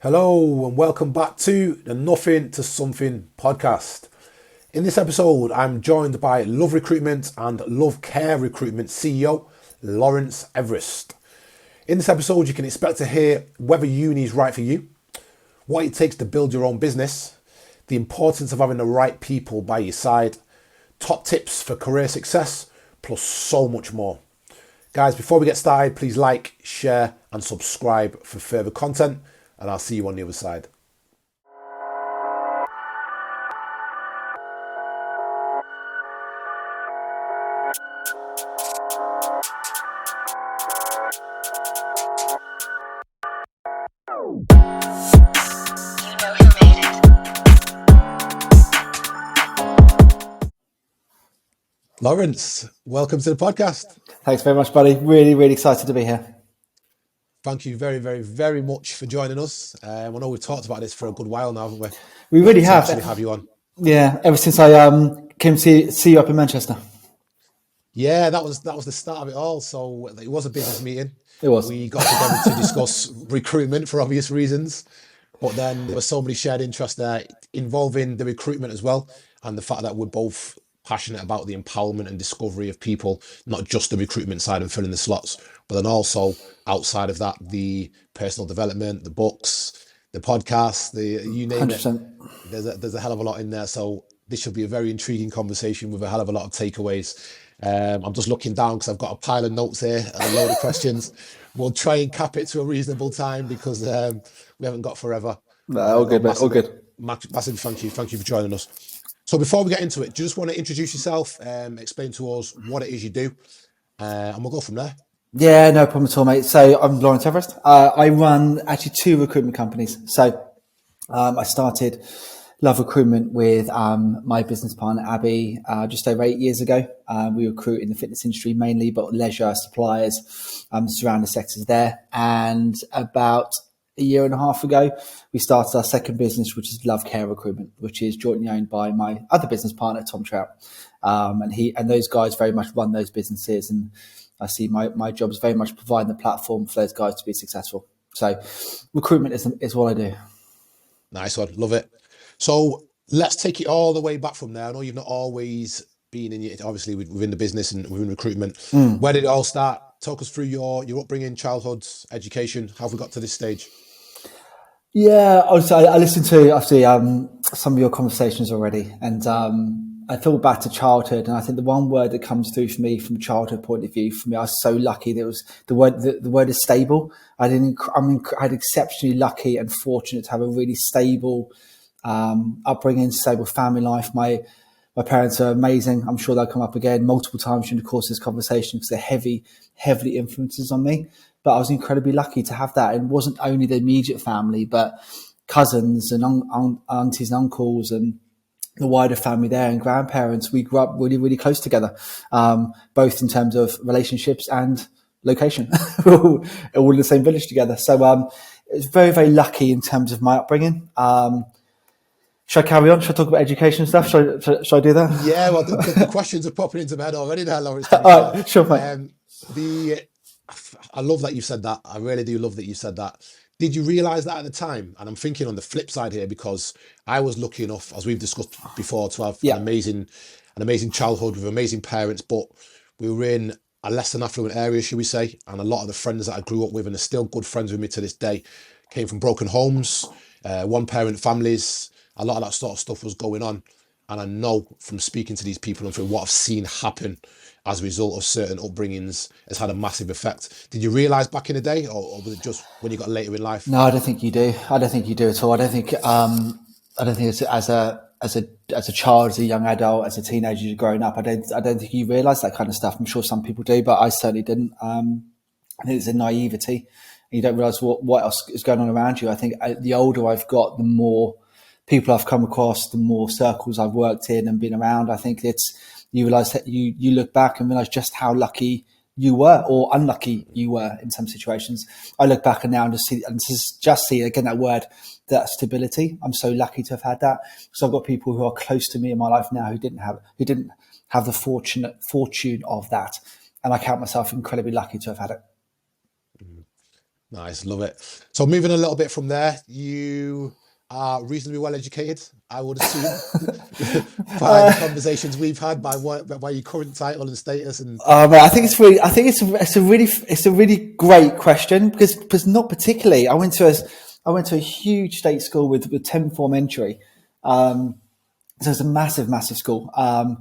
Hello and welcome back to the Nothing to Something podcast. In this episode, I'm joined by Love Recruitment and Love Care Recruitment CEO, Lawrence Everest. In this episode, you can expect to hear whether uni is right for you, what it takes to build your own business, the importance of having the right people by your side, top tips for career success, plus so much more. Guys, before we get started, please like, share and subscribe for further content, and I'll see you on the other side. Lawrence, welcome to the podcast. Thanks very much, buddy. Really excited to be here. Thank you very much for joining us. I know we've talked about this for a good while now, haven't we? We really have. Actually have you on. Yeah, ever since I came to see you up in Manchester. Yeah, that was the start of it all. So it was a business meeting. It was. We got together to discuss recruitment for obvious reasons, but then there was so many shared interests there involving the recruitment as well, and the fact that we're both passionate about the empowerment and discovery of people, not just the recruitment side and filling the slots, but then also outside of that, the personal development, the books, the podcasts, you name 100%. it. There's a hell of a lot in there. So this should be a very intriguing conversation with a hell of a lot of takeaways. I'm just looking down because I've got a pile of notes here and a load of questions. We'll try and cap it to a reasonable time because we haven't got forever. All good, mate. All good. Massive thank you for joining us. So before we get into it, do you just want to introduce yourself, explain to us what it is you do, and we'll go from there. Yeah, no problem at all, mate. So I'm Lawrence Everest. I run actually two recruitment companies. So I started Love Recruitment with my business partner, Abby, just over 8 years ago. We recruit in the fitness industry mainly, but leisure, suppliers, surrounding sectors there. And about a year and a half ago, we started our second business, which is Love Care Recruitment, which is jointly owned by my other business partner, Tom Trout. And those guys very much run those businesses. And I see my job is very much providing the platform for those guys to be successful. So recruitment is what I do. Nice one. Love it. So let's take it all the way back from there. I know you've not always been obviously within the business and within recruitment. Where did it all start? Talk us through your upbringing, childhood, education. How have we got to this stage? Yeah, I listened to obviously some of your conversations already, and I thought back to childhood, and I think the one word that comes through for me from a childhood point of view, for me, I was so lucky that it was the word is stable. I had exceptionally lucky and fortunate to have a really stable upbringing, stable family life. My parents are amazing. I'm sure they'll come up again multiple times during the course of this conversation because they're heavily influences on me. But I was incredibly lucky to have that. It wasn't only the immediate family, but cousins and aunties and uncles and the wider family there and grandparents. We grew up really close together, both in terms of relationships and location. All in the same village together. So it was very lucky in terms of my upbringing. Should I carry on? Should I talk about education stuff? Should I do that? Yeah, well, the questions are popping into my head already now, Lawrence. All right, sure, mate. I love that you said that. I really do love that you said that. Did you realise that at the time? And I'm thinking on the flip side here, because I was lucky enough, as we've discussed before, to have an amazing childhood with amazing parents, but we were in a less than affluent area, should we say, and a lot of the friends that I grew up with and are still good friends with me to this day came from broken homes, one-parent families. A lot of that sort of stuff was going on. And I know from speaking to these people and from what I've seen happen as a result of certain upbringings has had a massive effect. Did you realise back in the day, or was it just when you got later in life? No, I don't think you do. I don't think you do at all. I don't think it's as a child, as a young adult, as a teenager, you're growing up. I don't think you realise that kind of stuff. I'm sure some people do, but I certainly didn't. I think it's a naivety. You don't realise what else is going on around you. I think the older I've got, the more people I've come across, the more circles I've worked in and been around. I think you realise that you look back and realise just how lucky you were or unlucky you were in some situations. I look back and now and just see again that word, that stability. I'm so lucky to have had that because I've got people who are close to me in my life now who didn't have the fortune of that, and I count myself incredibly lucky to have had it. Nice, love it. So moving a little bit from there, you are reasonably well educated, I would assume, by the conversations we've had, by your current title and status, and But I think it's really, I think it's a really great question because not particularly. I went to a huge state school with 10 form entry. So it's a massive, massive school. And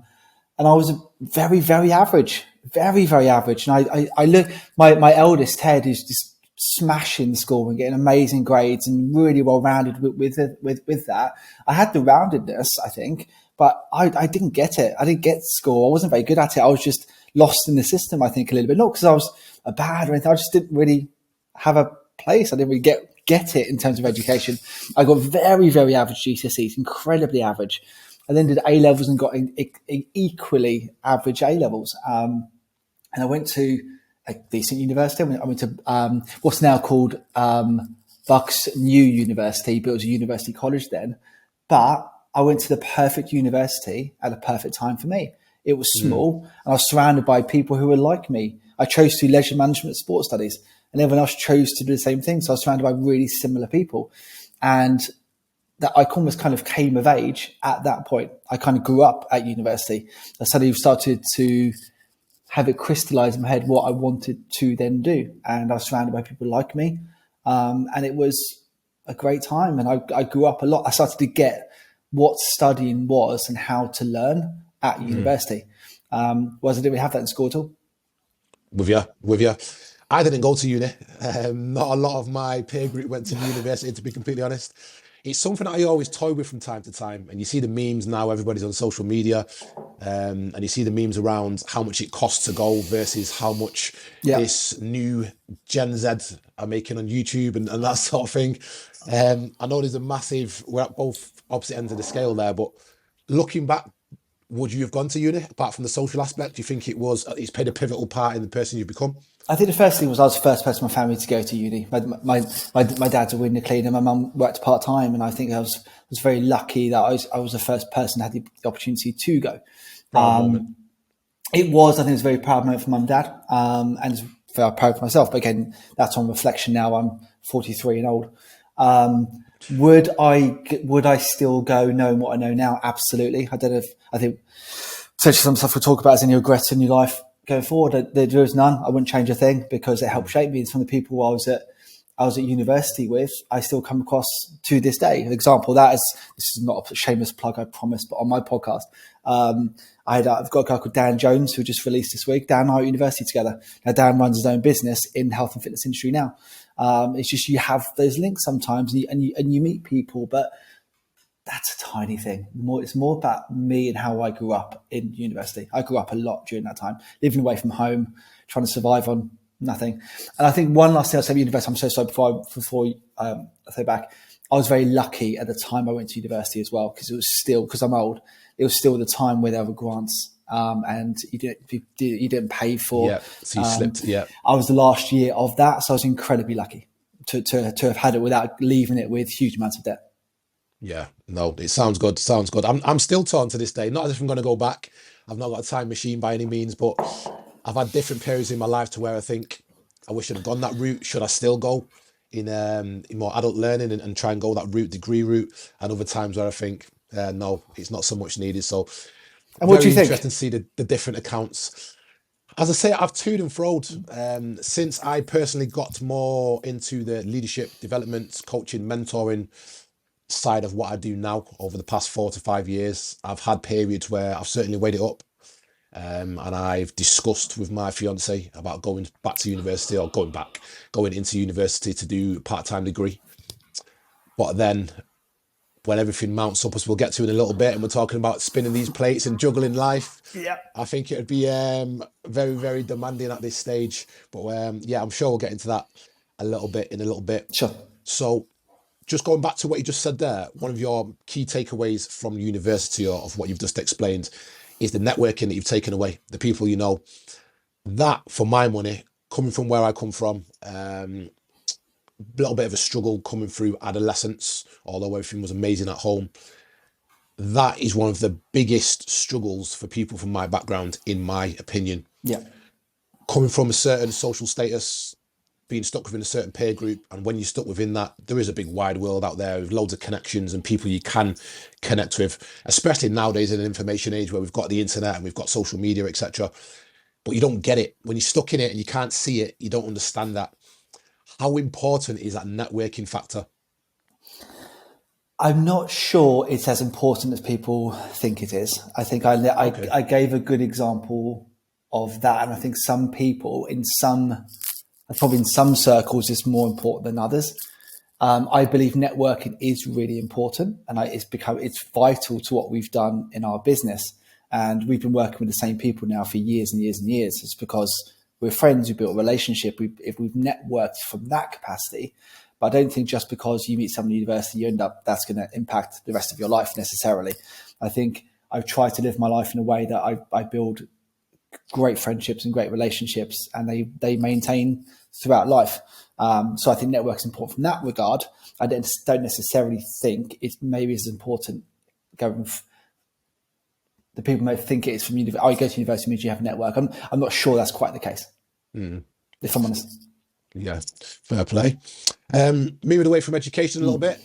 I was very, very average, very, very average. And I look, my eldest Ted is just smashing the school and getting amazing grades and really well rounded with that. I had the roundedness, I think, but I didn't get it. I didn't get school. I wasn't very good at it. I was just lost in the system, I think, a little bit. Not because I was a bad or anything. I just didn't really have a place. I didn't really get it in terms of education. I got very, very average GCSEs, incredibly average. I then did A levels and got equally average A levels. And I went to a decent university. I went to what's now called Bucks New University, but it was a university college then. But I went to the perfect university at a perfect time for me. It was small, and I was surrounded by people who were like me. I chose to do leisure management and sports studies, and everyone else chose to do the same thing. So I was surrounded by really similar people. And that I almost kind of came of age at that point. I kind of grew up at university. I suddenly started to have it crystallize in my head what I wanted to then do. And I was surrounded by people like me. And it was a great time. And I grew up a lot. I started to get what studying was and how to learn at university. Whereas I didn't really have that in school at all. with you. I didn't go to uni. Not a lot of my peer group went to university, to be completely honest. It's something that I always toy with from time to time. And you see the memes now, everybody's on social media. And you see the memes around how much it costs to go versus how much this new Gen Z are making on YouTube and that sort of thing. I know there's a massive, we're at both opposite ends of the scale there, but looking back, would you have gone to uni apart from the social aspect? Do you think it's played a pivotal part in the person you've become? I think the first thing was I was the first person in my family to go to uni. My dad's a window cleaner. My mum worked part time, and I think I was very lucky that I was the first person that had the opportunity to go. Proud moment. It was, I think, it was a very proud moment for mum and dad, and it's very proud for myself. But again, that's on reflection now. I'm 43 and old. Would I still go knowing what I know now? Absolutely. I don't know I think potentially some stuff we'll talk about as any regrets in your life going forward. There is none. I wouldn't change a thing because it helped shape me. It's from the people I was at university with, I still come across to this day. An example of that is, this is not a shameless plug, I promise, but on my podcast, I've got a guy called Dan Jones who just released this week. Dan and I are at university together. Now Dan runs his own business in the health and fitness industry now. It's just you have those links sometimes and you meet people, but that's a tiny thing. It's more about me and how I grew up in university. I grew up a lot during that time, living away from home, trying to survive on nothing. And I think one last thing I'll say about university, I'm so sorry before I say back, I was very lucky at the time I went to university as well, because it was still, because I'm old, it was still the time where there were grants and you didn't pay for. Yeah, so you slipped, yeah. I was the last year of that, so I was incredibly lucky to have had it without leaving it with huge amounts of debt. Yeah, no, it sounds good. I'm still torn to this day. Not as if I'm going to go back. I've not got a time machine by any means, but I've had different periods in my life to where I think I wish I'd have gone that route. Should I still go in more adult learning and try and go that degree route? And other times where I think, no, it's not so much needed. So and what do you think? Interesting to see the different accounts. As I say, I've toed and froed since I personally got more into the leadership development, coaching, mentoring side of what I do now over the past 4 to 5 years. I've had periods where I've certainly weighed it up and I've discussed with my fiance about going back to university or going into university to do a part-time degree. But then when everything mounts up, as we'll get to in a little bit, and we're talking about spinning these plates and juggling life, I think it would be very, very demanding at this stage. But I'm sure we'll get into that in a little bit. Sure. So just going back to what you just said there, one of your key takeaways from university or of what you've just explained is the networking that you've taken away, the people you know. That, for my money, coming from where I come from, a little bit of a struggle coming through adolescence, although everything was amazing at home. That is one of the biggest struggles for people from my background, in my opinion. Yeah. Coming from a certain social status, being stuck within a certain peer group. And when you're stuck within that, there is a big wide world out there with loads of connections and people you can connect with, especially nowadays in an information age where we've got the internet and we've got social media, etc. But you don't get it. When you're stuck in it and you can't see it, you don't understand that. How important is that networking factor? I'm not sure it's as important as people think it is. I think I gave a good example of that. And I think some people probably in some circles, it's more important than others. I believe networking is really important, and it's vital to what we've done in our business. And we've been working with the same people now for years and years and years. It's because we're friends, we built a relationship, if we've networked from that capacity. But I don't think just because you meet someone at university, that's going to impact the rest of your life necessarily. I think I've tried to live my life in a way that I build great friendships and great relationships, and they maintain throughout life. So I think network's important from that regard. I don't necessarily think it's maybe as important going. The people may think it is from university. Oh, you go to university means you have a network. I'm not sure that's quite the case. If I'm honest. Yeah, fair play. Moving away from education a little bit,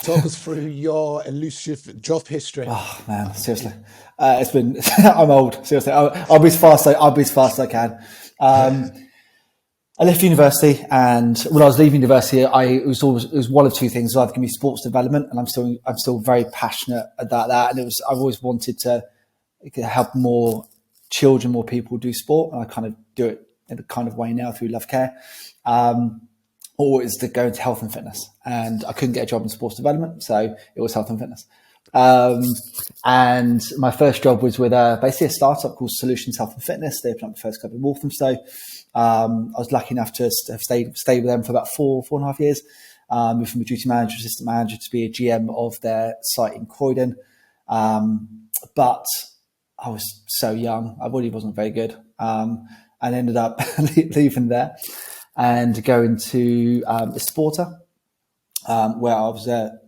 talk us through your elusive job history. Oh man, seriously, it's been. I'm old. Seriously, I'll be as fast as I can. I left university, and when I was leaving university, it was one of two things: either give me sports development, and I'm still very passionate about that. And I've always wanted to help more children, more people do sport, and I kind of do it in a kind of way now through Love Care. Or is to go into health and fitness, and I couldn't get a job in sports development, so it was health and fitness. And my first job was with basically a startup called Solutions Health and Fitness. They opened up the first club in Walthamstow. I was lucky enough to have stayed with them for about 4.5 years. Moved from a duty manager, assistant manager, to be a GM of their site in Croydon. But I was so young, I really wasn't very good, and ended up leaving there and going to a Sporter, where I was a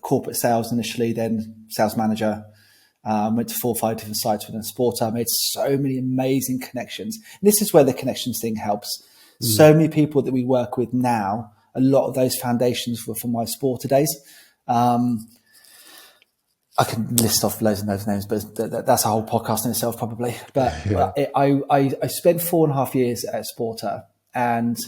corporate sales initially, then sales manager. Went to 4 or 5 different sites within Sporter. I made so many amazing connections. And this is where the connections thing helps. So many people that we work with now, a lot of those foundations were from my Sporter days. I can list off loads of those names, but that's a whole podcast in itself probably. But I spent 4.5 years at Sporter, and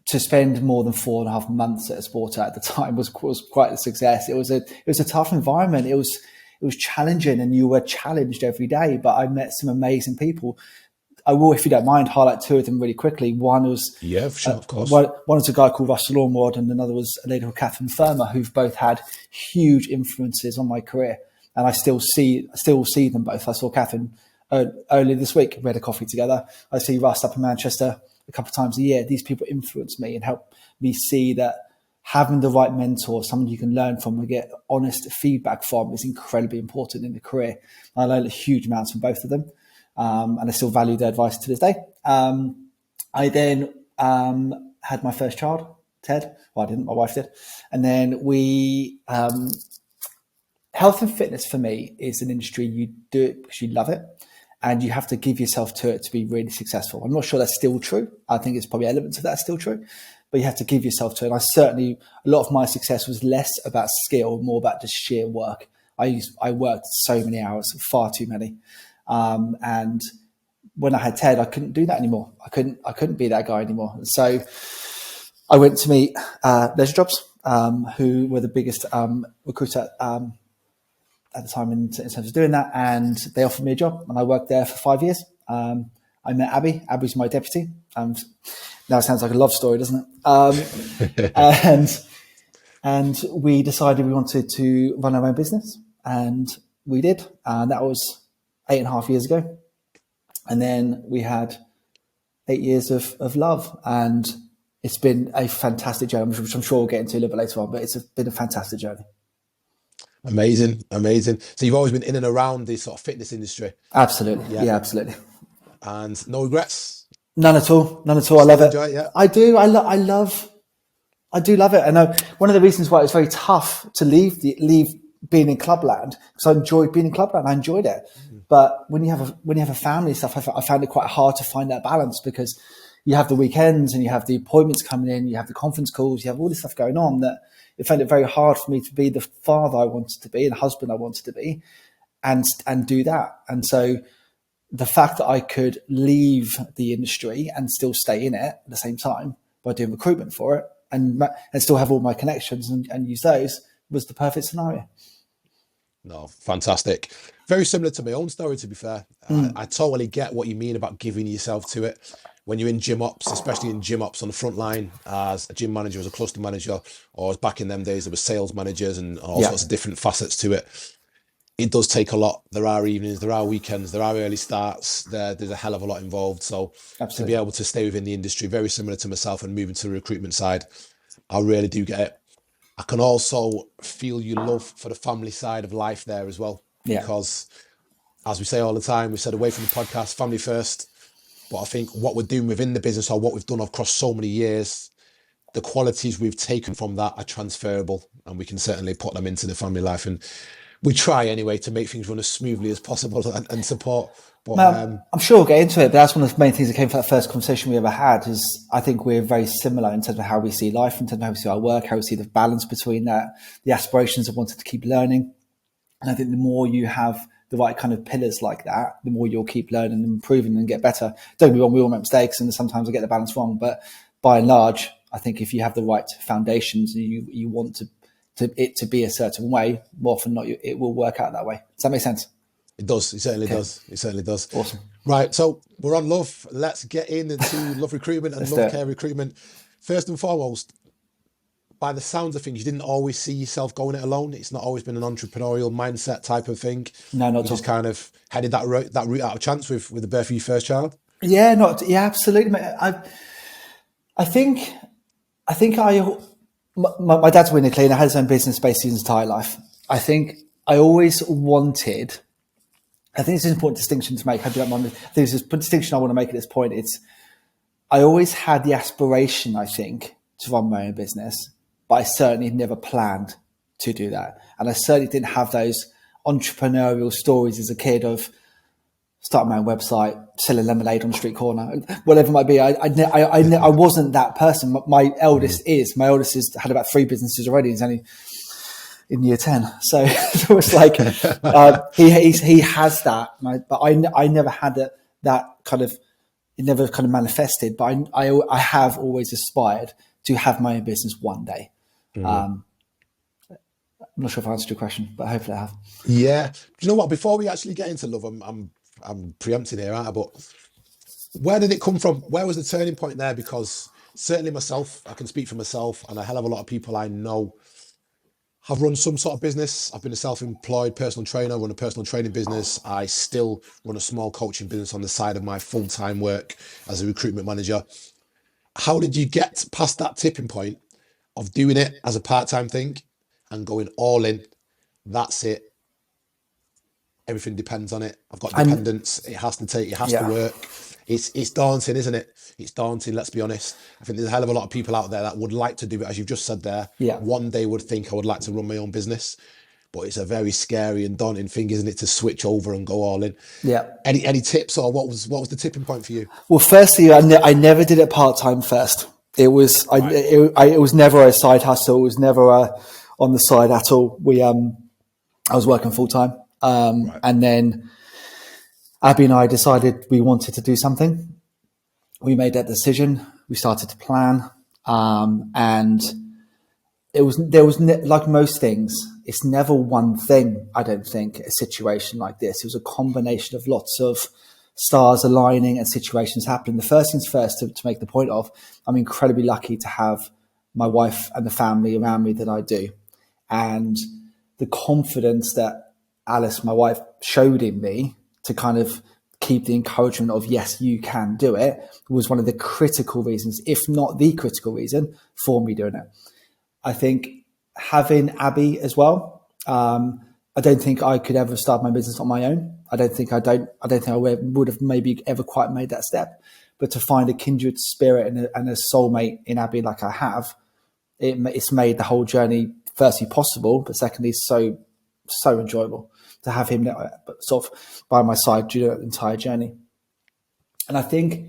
to spend more than 4.5 months at a Sporter at the time was quite a success. It was a tough environment. It was challenging, and you were challenged every day. But I met some amazing people. I will, if you don't mind, highlight 2 of them really quickly. One was of course. One was a guy called Russell Ormrod, and another was a lady called Catherine Firmer, who've both had huge influences on my career. And I still see them both. I saw Catherine earlier this week. We had a coffee together. I see Russ up in Manchester a couple of times a year. These people influence me and help me see that having the right mentor, someone you can learn from and get honest feedback from, is incredibly important in the career. I learned huge amounts from both of them. And I still value their advice to this day. I then had my first child, Ted. Well, I didn't, my wife did. And then health and fitness for me is an industry you do it because you love it, and you have to give yourself to it to be really successful. I'm not sure that's still true. I think it's probably elements of that still true, but you have to give yourself to it. And a lot of my success was less about skill, more about just sheer work. I worked so many hours, far too many. And when I had Ted, I couldn't do that anymore. I couldn't be that guy anymore. So I went to meet Leisure Jobs, who were the biggest recruiter at the time in terms of doing that, and they offered me a job, and I worked there for 5 years. I met Abby. Abby's my deputy. Now it sounds like a love story, doesn't it? And we decided we wanted to run our own business, and we did. And that was 8.5 years ago. And then we had 8 years of love, and it's been a fantastic journey, which I'm sure we'll get into a little bit later on, but it's been a fantastic journey. Amazing. So you've always been in and around the sort of fitness industry. Absolutely. Yeah, absolutely. And no regrets? None at all. I love it. Enjoy it, yeah. I do. I do love it. And one of the reasons why it's very tough to leave being in Clubland, because I enjoyed being in Clubland. I enjoyed it. But when you have a family and stuff, I found it quite hard to find that balance, because you have the weekends and you have the appointments coming in, you have the conference calls, you have all this stuff going on, that it found it very hard for me to be the father I wanted to be and husband I wanted to be, and do that. And so the fact that I could leave the industry and still stay in it at the same time by doing recruitment for it, and still have all my connections and use those, was the perfect scenario. No, fantastic. Very similar to my own story, to be fair. I totally get what you mean about giving yourself to it. When you're in gym ops, especially in gym ops on the front line, as a gym manager, as a cluster manager, or as back in them days, there were sales managers and all sorts of different facets to it. It does take a lot. There are evenings, there are weekends, there are early starts. There's a hell of a lot involved. So to be able to stay within the industry, very similar to myself, and moving to the recruitment side, I really do get it. I can also feel your love for the family side of life there as well. Because as we say all the time, we said away from the podcast, family first. But I think what we're doing within the business, or what we've done across so many years, the qualities we've taken from that are transferable, and we can certainly put them into the family life. And we try anyway to make things run as smoothly as possible and support. But I'm sure we'll get into it, but that's one of the main things that came from that first conversation we ever had. Is I think we're very similar in terms of how we see life, in terms of how we see our work, how we see the balance between that, the aspirations of wanting to keep learning. And I think the more you have the right kind of pillars like that, the more you'll keep learning and improving and get better. Don't get me wrong, we all make mistakes and sometimes I get the balance wrong, but by and large, I think if you have the right foundations and you want it to be a certain way, more often than not, it will work out that way. Does that make sense? It does. It certainly does. It certainly does. Awesome. Right. So we're on love. Let's get into love recruitment and love care recruitment. First and foremost, by the sounds of things, you didn't always see yourself going it alone. It's not always been an entrepreneurial mindset type of thing. No, not at all. You just kind of headed that route out of chance with the birth of your first child. Yeah, absolutely. I think my dad's a window cleaner, had his own business basically his entire life. I think I always wanted. I think it's an important distinction to make. I think it's a distinction I want to make at this point. I always had the aspiration, I think, to run my own business, but I certainly never planned to do that. And I certainly didn't have those entrepreneurial stories as a kid of starting my own website, selling lemonade on the street corner, whatever it might be. I wasn't that person. My eldest had about 3 businesses already. He's only in year 10. So it was like, he has that, but I never had that kind of, it never kind of manifested, but I have always aspired to have my own business one day. I'm not sure if I answered your question, but hopefully I have. Yeah. Do you know what? Before we actually get into love, I'm preempting here, aren't I? But where did it come from? Where was the turning point there? Because certainly myself, I can speak for myself, and a hell of a lot of people I know have run some sort of business. I've been a self-employed personal trainer, run a personal training business. I still run a small coaching business on the side of my full-time work as a recruitment manager. How did you get past that tipping point of doing it as a part-time thing and going all in? That's it. Everything depends on it. I've got dependents. It has to work. It's daunting, isn't it? It's daunting, let's be honest. I think there's a hell of a lot of people out there that would like to do it, as you've just said there. Yeah. One day would think I would like to run my own business, but it's a very scary and daunting thing, isn't it, to switch over and go all in? Yeah. Any tips, or what was the tipping point for you? Well, firstly, I never did it part-time first. It was it was never a side hustle. It was never on the side at all. I was working full-time. And then Abby and I decided we wanted to do something. We made that decision. We started to plan. And there was like most things, it's never one thing, I don't think, a situation like this. It was a combination of lots of stars aligning and situations happening. The first things first, to make the point of, I'm incredibly lucky to have my wife and the family around me that I do. And the confidence that Alice, my wife, showed in me to kind of keep the encouragement of, yes, you can do it, was one of the critical reasons, if not the critical reason, for me doing it. I think having Abby as well, I don't think I could ever start my business on my own. I don't think I would have maybe ever quite made that step. But to find a kindred spirit and a soulmate in Abby like I have, it's made the whole journey, firstly, possible, but secondly, so enjoyable to have him sort of by my side during the entire journey. And I think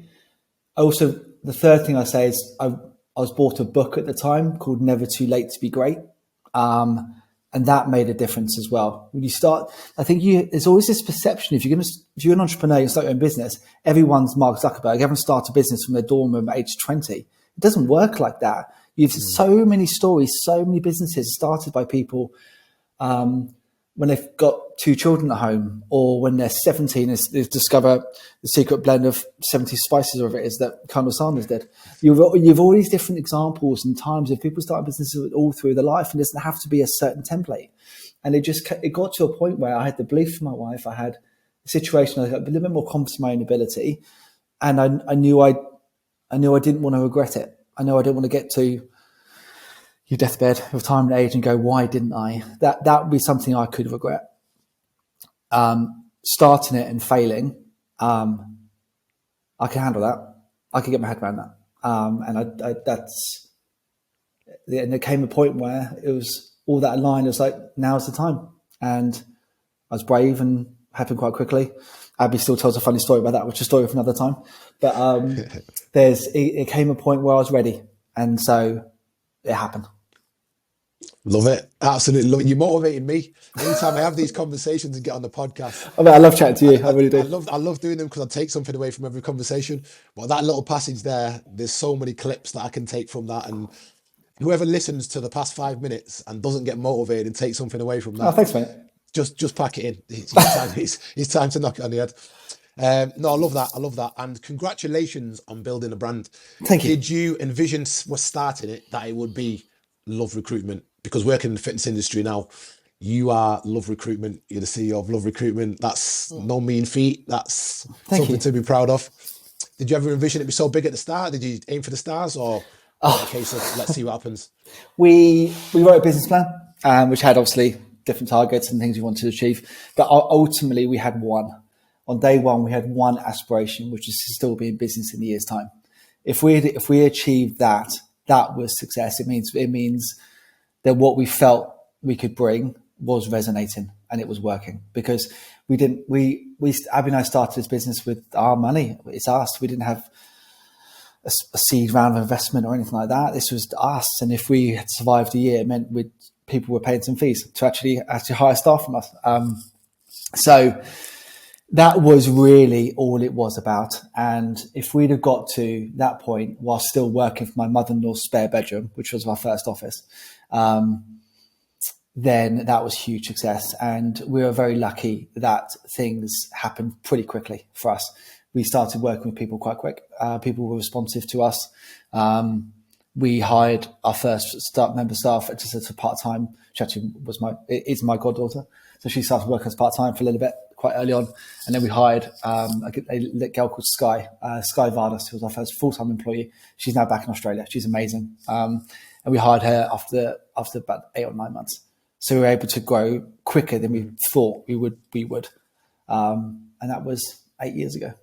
I also the third thing I say is I was bought a book at the time called Never Too Late to Be Great. And that made a difference as well. When you start, I think there's always this perception, if you're an entrepreneur, you start your own business, everyone's Mark Zuckerberg, everyone starts a business from their dorm room at age 20. It doesn't work like that. You've so many stories, so many businesses started by people when they've got 2 children at home, or when they're 17 and they discover the secret blend of 70 spices, or whatever it is that Khanal Sanders did. You've all these different examples and times of people starting businesses all through their life, and it doesn't have to be a certain template. And it got to a point where I had the belief from my wife, I had a situation, I got a little bit more confidence in my own ability, and I knew I didn't want to regret it. I know I didn't want to get to your deathbed, retirement age, and go, why didn't I? That would be something I could regret. Starting it and failing, I can handle that. I can get my head around that. And there came a point where it was all that aligned. It was like, now's the time. And I was brave, and happened quite quickly. Abby still tells a funny story about that, which is a story for another time. But it came a point where I was ready. And so it happened. Love it. Absolutely love it. You motivated me. Anytime I have these conversations and get on the podcast. I mean, I love chatting to you. I really do. I love doing them because I take something away from every conversation. But that little passage there, there's so many clips that I can take from that. And whoever listens to the past 5 minutes and doesn't get motivated and take something away from that. Oh, thanks, mate. Just pack it in. It's time to knock it on the head. No, I love that. I love that. And congratulations on building a brand. Thank you. Did you envision, was starting it, that it would be Love Recruitment? Because working in the fitness industry now, you are Love Recruitment. You're the CEO of Love Recruitment. That's no mean feat. That's something to be proud of. Did you ever envision it be so big at the start? Did you aim for the stars, or a case of let's see what happens? We wrote a business plan, which had obviously different targets and things we wanted to achieve. But ultimately, we had one. On day one, we had one aspiration, which is to still be in business in a year's time. If we achieved that, that was success. It means that what we felt we could bring was resonating, and it was working, because Abby and I started this business with our money. It's us. We didn't have a seed round of investment or anything like that. This was us. And if we had survived a year, it meant people were paying some fees to actually hire staff from us. So that was really all it was about. And if we'd have got to that point while still working for my mother-in-law's spare bedroom, which was our first office, then that was huge success. And we were very lucky that things happened pretty quickly for us. We started working with people quite quick. People were responsive to us. We hired our first member staff just as a part-time. She actually is my goddaughter. So she started working as part-time for a little bit quite early on. And then we hired a girl called Sky Vardas, who was our first full-time employee. She's now back in Australia. She's amazing. And we hired her after about 8 or 9 months. So we were able to grow quicker than we thought we would. And that was 8 years ago.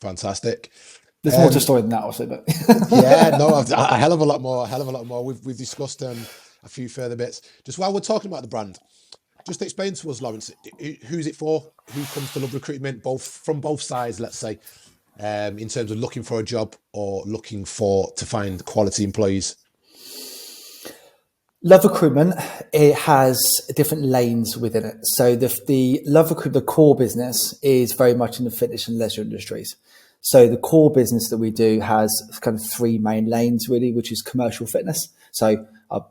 Fantastic. There's more to the story than that, also, but yeah, no, a hell of a lot more. We've discussed a few further bits. Just while we're talking about the brand, just explain to us, Lawrence, who's it for? Who comes to Love Recruitment? From both sides, let's say, in terms of looking for a job or looking to find quality employees. Love Recruitment, it has different lanes within it. So the Love Recruitment, the core business, is very much in the fitness and leisure industries. So the core business that we do has kind of 3 main lanes, really, which is commercial fitness. So our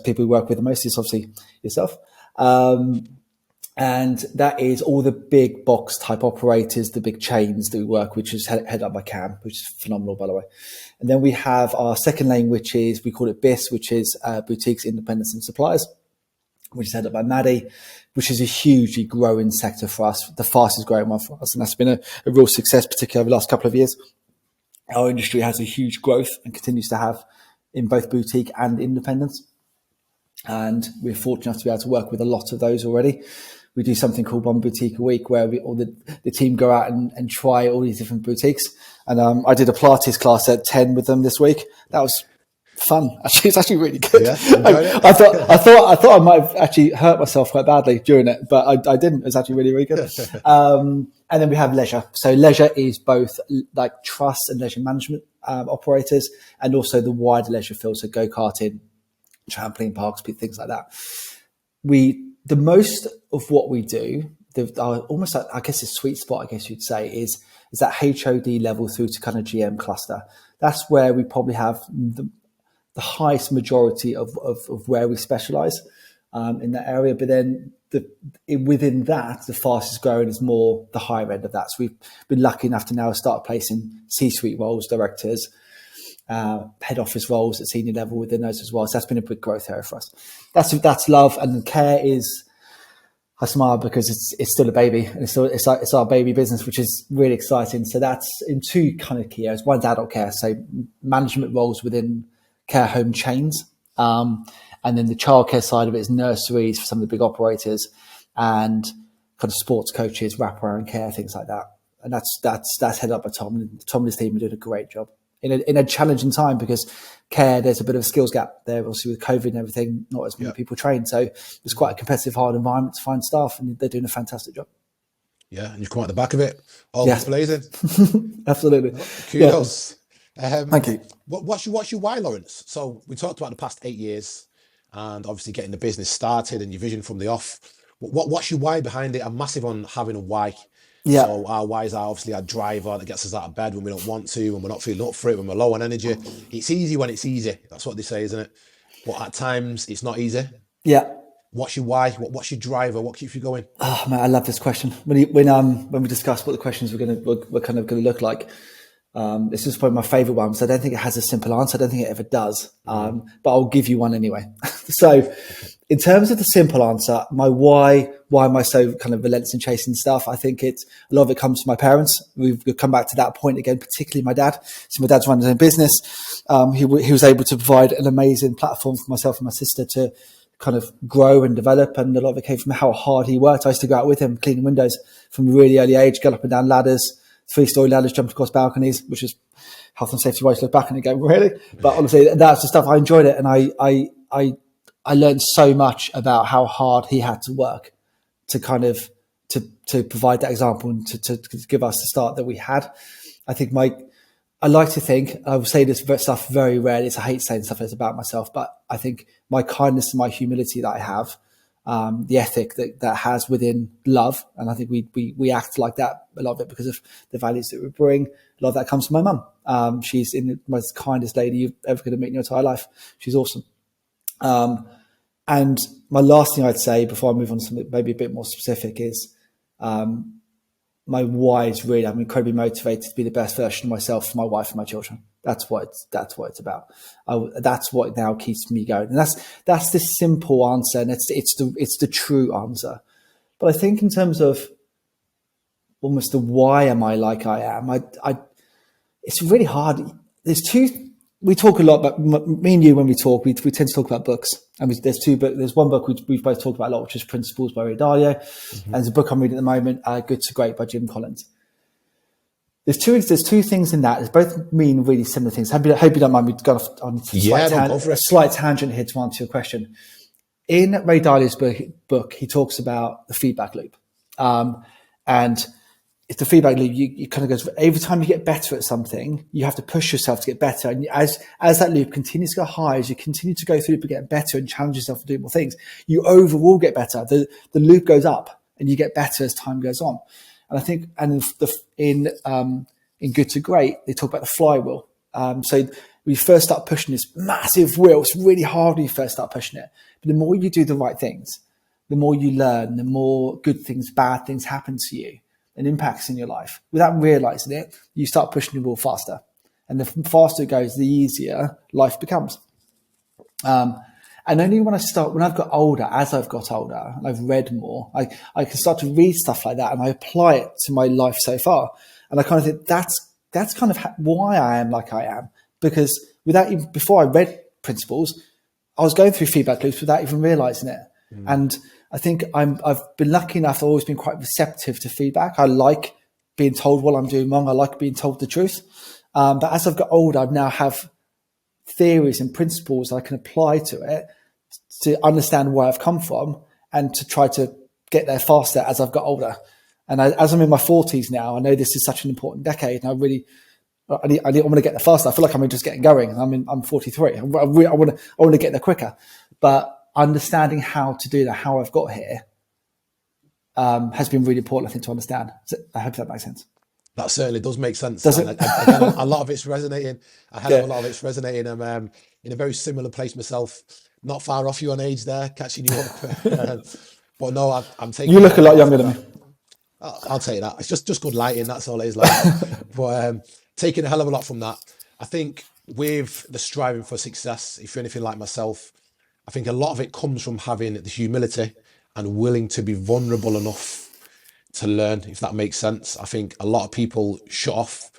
people we work with the most is obviously yourself. And that is all the big box type operators, the big chains that we work, which is headed up by Cam, which is phenomenal, by the way. And then we have our second lane, which is, we call it BIS, which is boutiques, independents and suppliers, which is headed up by Maddie, which is a hugely growing sector for us, the fastest growing one for us. And that's been a real success, particularly over the last couple of years. Our industry has a huge growth and continues to have in both boutique and independents. And we're fortunate enough to be able to work with a lot of those already. We do something called One Boutique a Week, where the team go out and try all these different boutiques. And I did a Pilates class at 10 with them this week. That was fun. Actually, it's actually really good. Yeah, enjoyed it. I thought I might have actually hurt myself quite badly during it, but I didn't. It was actually really, really good. And then we have leisure. So leisure is both like trust and leisure management operators, and also the wider leisure field. So go-karting, trampoline parks, things like that. The most of what we do, almost like, I guess the sweet spot, I guess you'd say, is that HOD level through to kind of GM cluster. That's where we probably have the highest majority of where we specialize in that area. But then within that, the fastest growing is more the higher end of that. So we've been lucky enough to now start placing C-suite roles, directors, head office roles at senior level within those as well. So that's been a big growth area for us. That's love, and care is, I smile because it's still a baby, and it's our baby business, which is really exciting. So that's in two kind of key areas. One's adult care, so management roles within care home chains, and then the childcare side of it is nurseries for some of the big operators, and kind of sports coaches, wraparound care, things like that. And that's headed up by Tom. And Tom and his team are doing a great job in a challenging time, because care, there's a bit of a skills gap there, obviously with COVID and everything, not as many people trained. So it's quite a competitive, hard environment to find staff, and they're doing a fantastic job. Yeah, and you've come out the back of it. All blazing. Absolutely. Kudos. Thank you. What's your why, Lawrence? So we talked about the past 8 years and obviously getting the business started and your vision from the off. What's your why behind it? I'm massive on having a why. Yeah. So our whys are obviously our driver that gets us out of bed when we don't want to, when we're not feeling up for it, when we're low on energy. It's easy when it's easy. That's what they say, isn't it? But at times it's not easy. Yeah. What's your why? What's your driver? What keeps you going? Oh man, I love this question. When we discussed what the questions were kind of going to look like, this is probably my favorite one. So I don't think it has a simple answer. I don't think it ever does. But I'll give you one anyway. So in terms of the simple answer, my why am I so kind of relentless in chasing stuff? I think a lot of it comes from my parents. We've come back to that point again, particularly my dad. So my dad's running his own business. He was able to provide an amazing platform for myself and my sister to kind of grow and develop. And a lot of it came from how hard he worked. I used to go out with him, cleaning windows from a really early age, get up and down ladders, 3-story ladders, jumped across balconies, which is health and safety wise. Look back and go, really? But honestly, that's the stuff I enjoyed it. And I learned so much about how hard he had to work to kind of to provide that example and to give us the start that we had. I think I like to think, I will say this stuff very rarely. I hate saying stuff that's about myself, but I think my kindness and my humility that I have, the ethic that has within love, and I think we act like that, a lot of it because of the values that we bring. A lot of that comes from my mum. She's the most kindest lady you're ever going to meet in your entire life. She's awesome. And my last thing I'd say before I move on to something maybe a bit more specific is my why is really, I'm incredibly motivated to be the best version of myself for my wife and my children. That's what it's about. That's what now keeps me going. And that's the simple answer, and it's the true answer. But I think in terms of almost the why am I like I am, it's really hard. We talk a lot about, me and you when we talk, we tend to talk about books. And there's one book we've both talked about a lot, which is Principles by Ray Dalio. And there's a book I'm reading at the moment, Good to Great by Jim Collins. There's two things in that. They both mean really similar things. I hope you don't mind me going off on a slight tangent here to answer your question. In Ray Dalio's book, he talks about the feedback loop. And it's the feedback loop, you kind of goes, every time you get better at something, you have to push yourself to get better. And as that loop continues to go high, as you continue to go through it to get better and challenge yourself to do more things, you overall get better. The loop goes up and you get better as time goes on. And I think, and in Good to Great, they talk about the flywheel. So we first start pushing this massive wheel. It's really hard when you first start pushing it. But the more you do the right things, the more you learn, the more good things, bad things happen to you and impacts in your life. Without realizing it, you start pushing the wheel faster. And the faster it goes, the easier life becomes. And only when I've got older, as I've got older, and I've read more, I can start to read stuff like that and I apply it to my life so far. And I kind of think that's kind of why I am like I am. Because before I read Principles, I was going through feedback loops without even realizing it. And I think I've been lucky enough. I've always been quite receptive to feedback. I like being told what I'm doing wrong. I like being told the truth. But as I've got older, I now have theories and principles I can apply to it to understand where I've come from and to try to get there faster as I've got older. And as I'm in my 40s now, I know this is such an important decade, and I want to get there faster. I feel like I'm just getting going. I'm 43. I want to get there quicker. But understanding how to do that, how I've got here, has been really important, I think, to understand. So I hope that makes sense. That certainly does make sense. Does And it? again, a lot of it's resonating. A hell of Yeah. a lot of it's resonating. I'm in a very similar place myself. Not far off you on age there, catching you up. But no, I'm taking. You look a lot younger than me. I'll take that. It's just good lighting. That's all it is. Like, but taking a hell of a lot from that. I think with the striving for success, if you're anything like myself, I think a lot of it comes from having the humility and willing to be vulnerable enough to learn, if that makes sense. I think a lot of people shut off.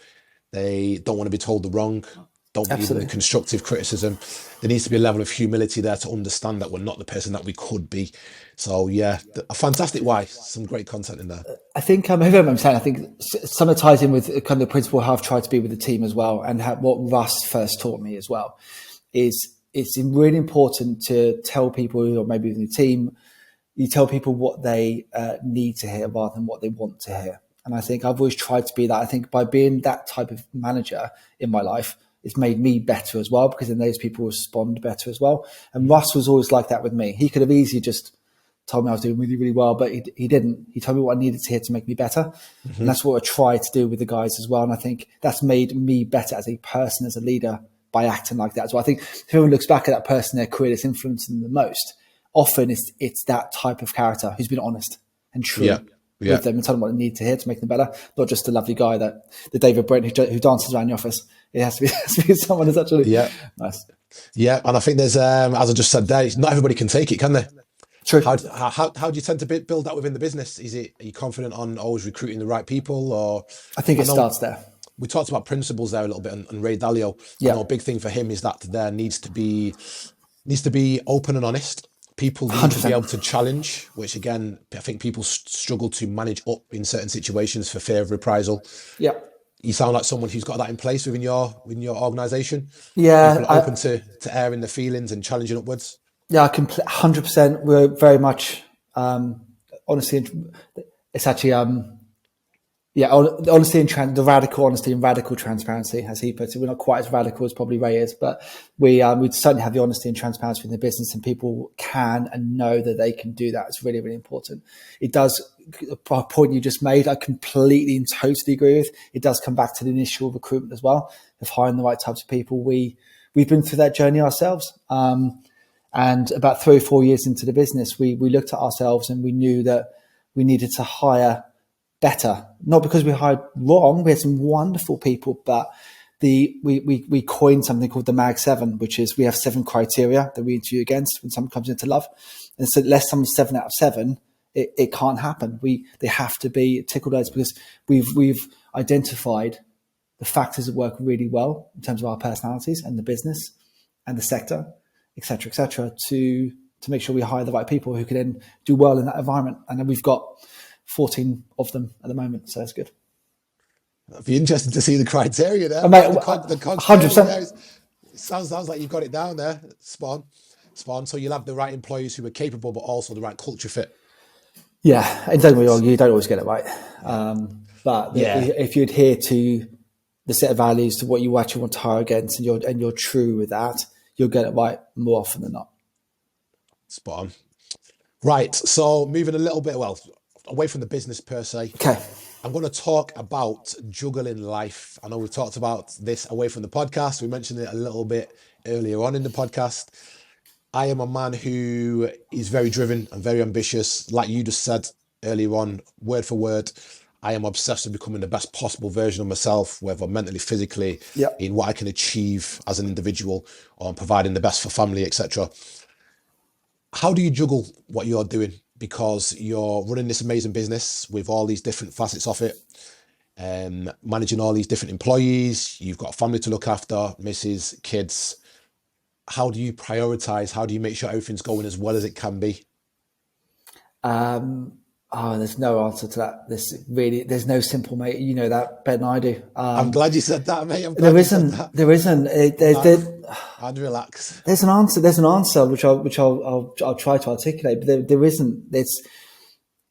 They don't want to be told the wrong, don't believe in the constructive criticism. There needs to be a level of humility there to understand that we're not the person that we could be. So yeah, a fantastic why. Some great content in there. I think, I'm saying, I think some of it ties in with kind of the principle how I've tried to be with the team as well, and what Russ first taught me as well, is it's really important to tell people who are maybe in the team, you tell people what they need to hear rather than what they want to hear. And I think I've always tried to be that. I think by being that type of manager in my life, it's made me better as well, because then those people respond better as well. And Russ was always like that with me. He could have easily just told me I was doing really, really well, but he didn't. He told me what I needed to hear to make me better. Mm-hmm. And that's what I try to do with the guys as well. And I think that's made me better as a person, as a leader, by acting like that. So I think if everyone looks back at that person, their career that's influenced them the most, often it's that type of character who's been honest and true with them and tell them what they need to hear to make them better. Not just a lovely guy the David Brent who dances around the office. It has to be someone who's actually nice. Yeah, and I think there's, as I just said there, not everybody can take it, can they? True. How do you tend to build that within the business? Are you confident on always recruiting the right people, or? I think it starts there. We talked about principles there a little bit, and Ray Dalio. I know a big thing for him is that there needs to be open and honest. People need 100%. To be able to challenge, which again, I think people struggle to manage up in certain situations for fear of reprisal. Yeah. You sound like someone who's got that in place within your organisation. Yeah. People are open to airing their feelings and challenging upwards. Yeah, 100%. We're very much, honestly, it's actually, honesty and the radical honesty and radical transparency, as he puts it. We're not quite as radical as probably Ray is, but we certainly have the honesty and transparency in the business, and people can and know that they can do that. It's really, really important. It does, a point you just made, I completely and totally agree with. It does come back to the initial recruitment as well, of hiring the right types of people. We've been through that journey ourselves. And about 3 or 4 years into the business, we looked at ourselves and we knew that we needed to hire better. Not because we hired wrong. We had some wonderful people, but we coined something called the Mag 7, which is we have 7 criteria that we interview against when someone comes into love. And so unless someone's 7 out of 7, it can't happen. They have to be tickled edge, because we've identified the factors that work really well in terms of our personalities and the business and the sector, et cetera, to make sure we hire the right people who can then do well in that environment. And then we've got 14 of them at the moment, so that's good. It'd be interesting to see the criteria there. Mate, the 100%. Sounds like you've got it down there. Spawn. So you'll have the right employees who are capable, but also the right culture fit. Yeah, and don't get me wrong, you don't always get it right. But if you adhere to the set of values, to what you actually want to hire against, and you're true with that, you'll get it right more often than not. Spot on. Right. So moving a little bit, away from the business per se. Okay. I'm going to talk about juggling life. I know we've talked about this away from the podcast. We mentioned it a little bit earlier on in the podcast. I am a man who is very driven and very ambitious. Like you just said earlier on, word for word, I am obsessed with becoming the best possible version of myself, whether mentally, physically, in what I can achieve as an individual, or providing the best for family, etc. How do you juggle what you're doing? Because you're running this amazing business with all these different facets of it, managing all these different employees. You've got a family to look after, missus, kids. How do you prioritize? How do you make sure everything's going as well as it can be? Oh, there's no answer to that. There's no simple, mate. You know that better than I do. I'm glad you said that, mate. I'm There glad you said isn't. that. There isn't. I'd relax. There's an answer. There's an answer which I'll try to articulate, but there isn't.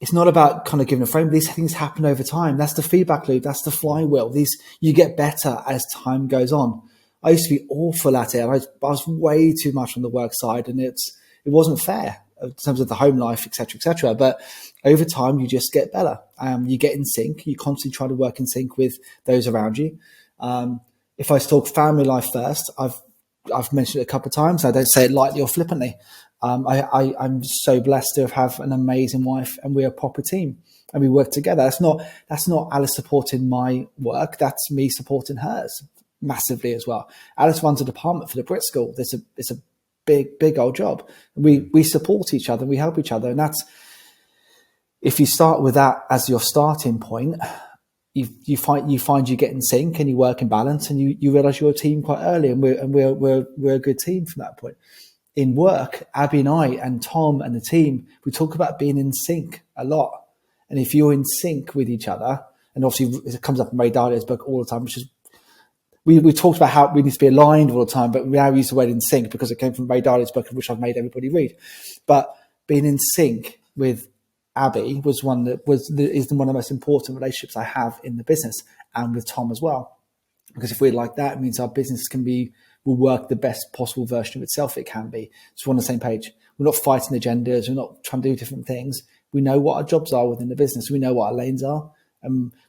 It's not about kind of giving a frame. These things happen over time. That's the feedback loop. That's the flywheel. You get better as time goes on. I used to be awful at it. I was way too much on the work side, and it wasn't fair in terms of the home life, etc., etc. But over time, you just get better. You get in sync. You constantly try to work in sync with those around you. If I talk family life first, I've mentioned it a couple of times. I don't say it lightly or flippantly. I'm so blessed to have an amazing wife, and we're a proper team, and we work together. That's not Alice supporting my work. That's me supporting hers massively as well. Alice runs a department for the Brit School. It's a big old job. We support each other. We help each other, and that's, if you start with that as your starting point, you find you get in sync and you work in balance, and you realize you're a team quite early, and we're a good team from that point. In work, Abby and I and Tom and the team, we talk about being in sync a lot. And if you're in sync with each other, and obviously it comes up in Ray Dalio's book all the time, which is, we talked about how we need to be aligned all the time, but we now use the word in sync because it came from Ray Dalio's book, which I've made everybody read. But being in sync with Abby is one of the most important relationships I have in the business, and with Tom as well. Because if we're like that, it means our business will work the best possible version of itself it can be. So we're on the same page. We're not fighting agendas. We're not trying to do different things. We know what our jobs are within the business. We know what our lanes are,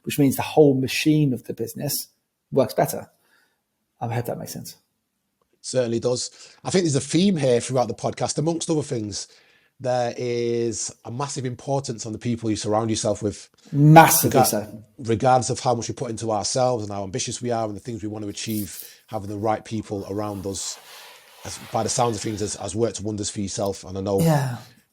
which means the whole machine of the business works better. I hope that makes sense. Certainly does. I think there's a theme here throughout the podcast, amongst other things. There is a massive importance on the people you surround yourself with. Massively so. Regardless of how much we put into ourselves and how ambitious we are and the things we want to achieve, having the right people around us, by the sounds of things, has worked wonders for yourself. And I know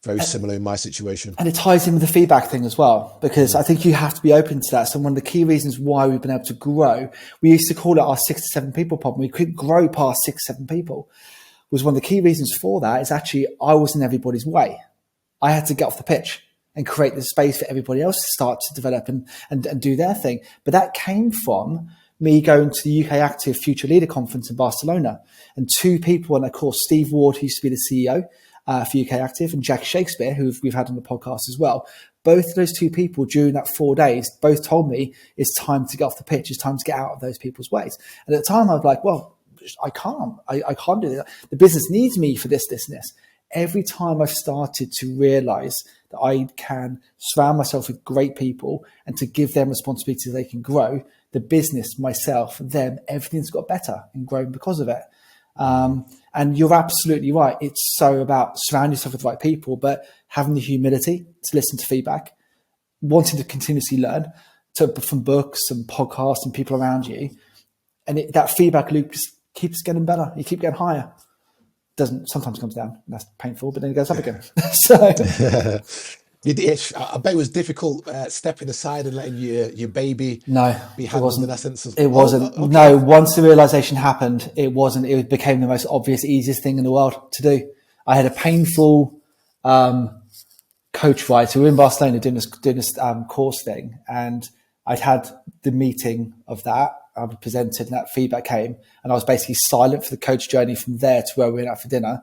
very similar in my situation. And it ties in with the feedback thing as well, because I think you have to be open to that. So one of the key reasons why we've been able to grow, we used to call it our 6 to 7 people problem. We couldn't grow past 6, 7 people. Was one of the key reasons for that is actually I was in everybody's way. I had to get off the pitch and create the space for everybody else to start to develop and do their thing. But that came from me going to the UK Active Future Leader Conference in Barcelona, and 2 people, and of course Steve Ward, who used to be the CEO for UK Active, and Jack Shakespeare, who we've had on the podcast as well. Both of those 2 people during that 4 days both told me it's time to get off the pitch. It's time to get out of those people's ways. And at the time I was like, well, I can't do that. The business needs me for this, and this. Every time I've started to realize that I can surround myself with great people and to give them responsibility so they can grow, the business, myself, them, everything's got better and grown because of it. And you're absolutely right. It's so about surrounding yourself with the right people, but having the humility to listen to feedback, wanting to continuously learn from books and podcasts and people around you. And that feedback loop just keeps getting better. You keep getting higher. Sometimes comes down. That's painful, but then it goes up again. So I bet it was difficult stepping aside and letting your baby be handled in essence. It wasn't. Okay. No, once the realization happened, it wasn't. It became the most obvious, easiest thing in the world to do. I had a painful coach ride. So we were in Barcelona doing this course thing, and I'd had the meeting of that. I presented, and that feedback came, and I was basically silent for the coach journey from there to where we went out for dinner.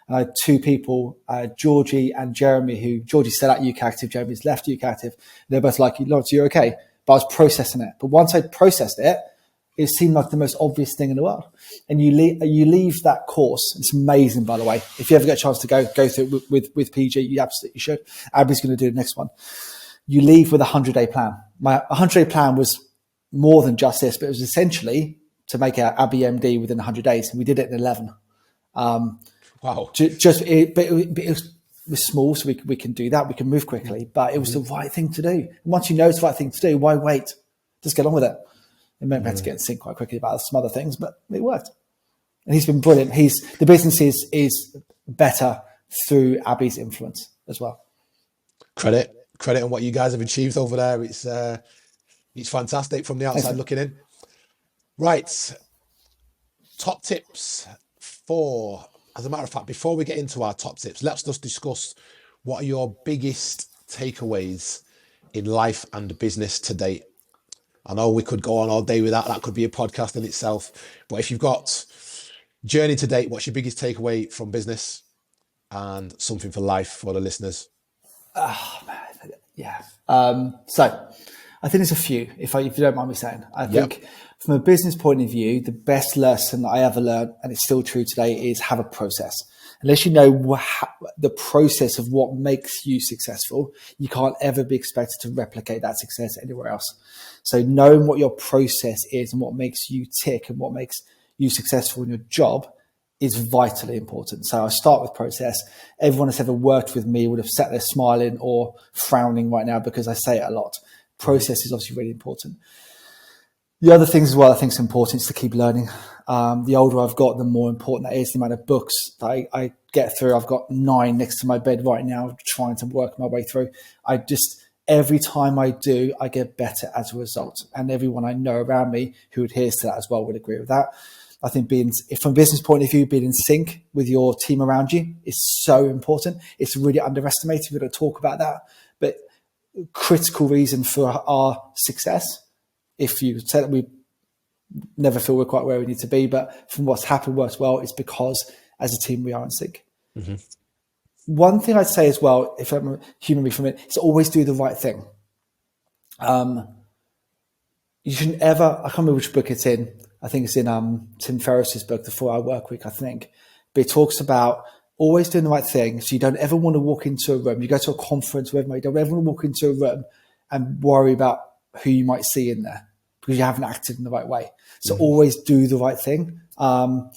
And I had 2 people, Georgie and Jeremy, who Georgie's still at UK Active, Jeremy's left UK Active. They're both like, Lawrence, you're okay. But I was processing it. But once I processed it, it seemed like the most obvious thing in the world. And you leave that course. It's amazing, by the way. If you ever get a chance to go through it with PG, you absolutely should. Abby's going to do the next one. You leave with a 100-day plan. My 100-day plan was more than just this, but it was essentially to make our Abby MD within 100 days. And we did it in 11. Wow. But it was small, so we can do that. We can move quickly, but it was the right thing to do. And once you know it's the right thing to do, why wait? Just get on with it. It meant we had to get in sync quite quickly about some other things, but it worked. And he's been brilliant. The business is better through Abby's influence as well. Credit on what you guys have achieved over there. It's fantastic from the outside looking in. Right. Top tips as a matter of fact, before we get into our top tips, let's just discuss what are your biggest takeaways in life and business to date? I know we could go on all day with that. That could be a podcast in itself. But if you've got journey to date, what's your biggest takeaway from business and something for life for the listeners? Yeah. So I think there's a few, if you don't mind me saying. I think from a business point of view, the best lesson that I ever learned, and it's still true today, is have a process. Unless you know the process of what makes you successful, you can't ever be expected to replicate that success anywhere else. So knowing what your process is and what makes you tick and what makes you successful in your job is vitally important. So I start with process. Everyone that's ever worked with me would have sat there smiling or frowning right now because I say it a lot. Process is obviously really important. The other things as well I think is important is to keep learning. The older I've got, the more important that is. The amount of books that I get through. I've got 9 next to my bed right now trying to work my way through. Every time I do, I get better as a result. And everyone I know around me who adheres to that as well would agree with that. I think from a business point of view, being in sync with your team around you is so important. It's really underestimated. We're going to talk about that. But critical reason for our success, if you say that we never feel we're quite where we need to be, but from what's happened works well, it's because as a team we are in sync. Mm-hmm. One thing I'd say as well, if I'm a human being from it, is always do the right thing. You shouldn't ever, I can't remember which book it's in. I think it's in Tim Ferriss's book, The 4 Hour Work Week, I think. But it talks about always doing the right thing. So you don't ever want to walk into a room. You go to a conference, wherever, you don't ever want to walk into a room and worry about who you might see in there because you haven't acted in the right way. So always do the right thing. And